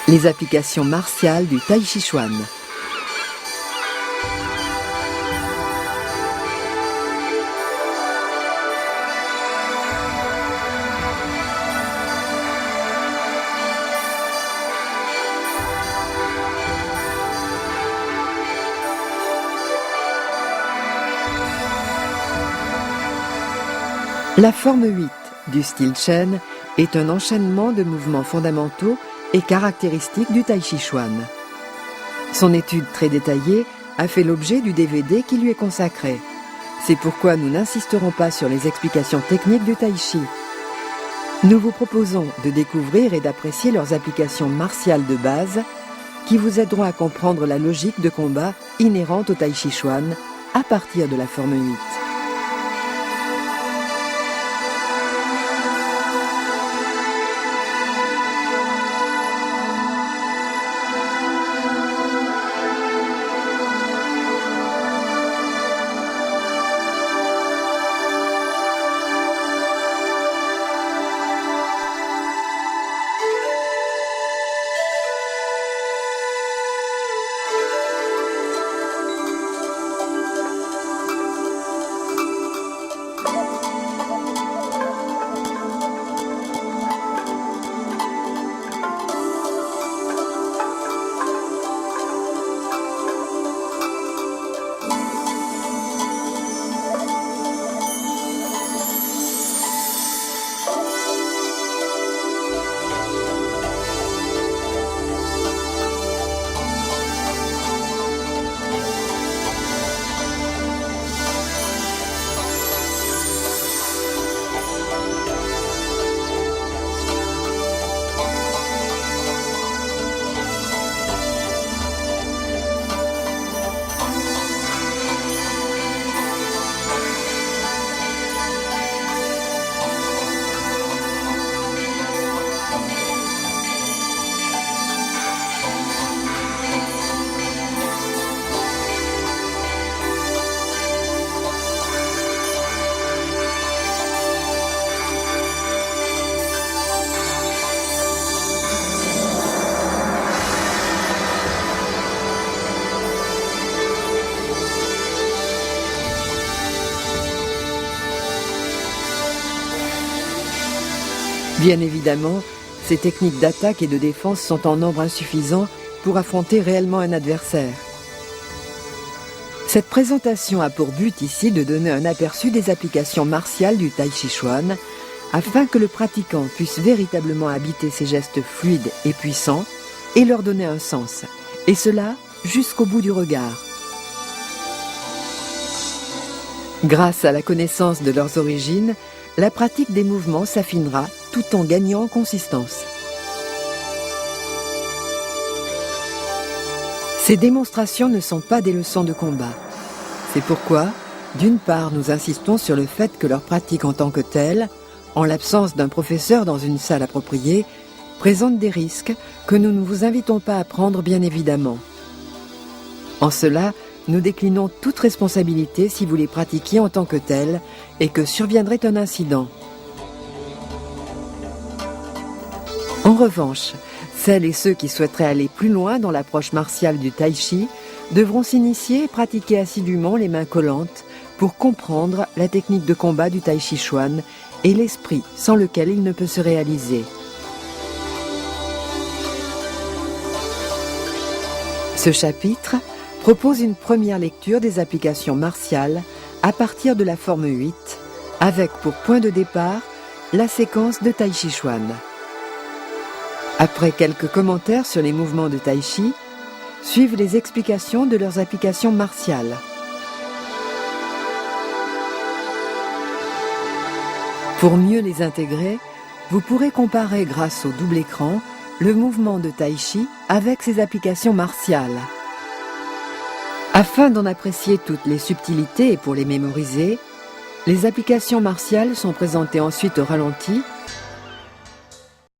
Les applications martiales du Tai Chi Chuan. La forme 8 du style Chen est un enchaînement de mouvements fondamentaux et caractéristiques du Tai Chi Chuan. Son étude très détaillée a fait l'objet du DVD qui lui est consacré. C'est pourquoi nous n'insisterons pas sur les explications techniques du Tai Chi. Nous vous proposons de découvrir et d'apprécier leurs applications martiales de base qui vous aideront à comprendre la logique de combat inhérente au Tai Chi Chuan à partir de la forme 8. Bien évidemment, ces techniques d'attaque et de défense sont en nombre insuffisant pour affronter réellement un adversaire. Cette présentation a pour but ici de donner un aperçu des applications martiales du Tai Chi Chuan afin que le pratiquant puisse véritablement habiter ces gestes fluides et puissants et leur donner un sens, et cela jusqu'au bout du regard. Grâce à la connaissance de leurs origines, la pratique des mouvements s'affinera tout en gagnant en consistance. Ces démonstrations ne sont pas des leçons de combat. C'est pourquoi, d'une part, nous insistons sur le fait que leur pratique en tant que telle, en l'absence d'un professeur dans une salle appropriée, présente des risques que nous ne vous invitons pas à prendre bien évidemment. En cela, nous déclinons toute responsabilité si vous les pratiquiez en tant que tels et que surviendrait un incident. En revanche, celles et ceux qui souhaiteraient aller plus loin dans l'approche martiale du Tai Chi devront s'initier et pratiquer assidûment les mains collantes pour comprendre la technique de combat du Tai Chi Chuan et l'esprit sans lequel il ne peut se réaliser. Ce chapitre propose une première lecture des applications martiales à partir de la forme 8, avec pour point de départ la séquence de Tai Chi Chuan. Après quelques commentaires sur les mouvements de Tai Chi, suivent les explications de leurs applications martiales. Pour mieux les intégrer, vous pourrez comparer grâce au double écran le mouvement de Tai Chi avec ses applications martiales. Afin d'en apprécier toutes les subtilités et pour les mémoriser, les applications martiales sont présentées ensuite au ralenti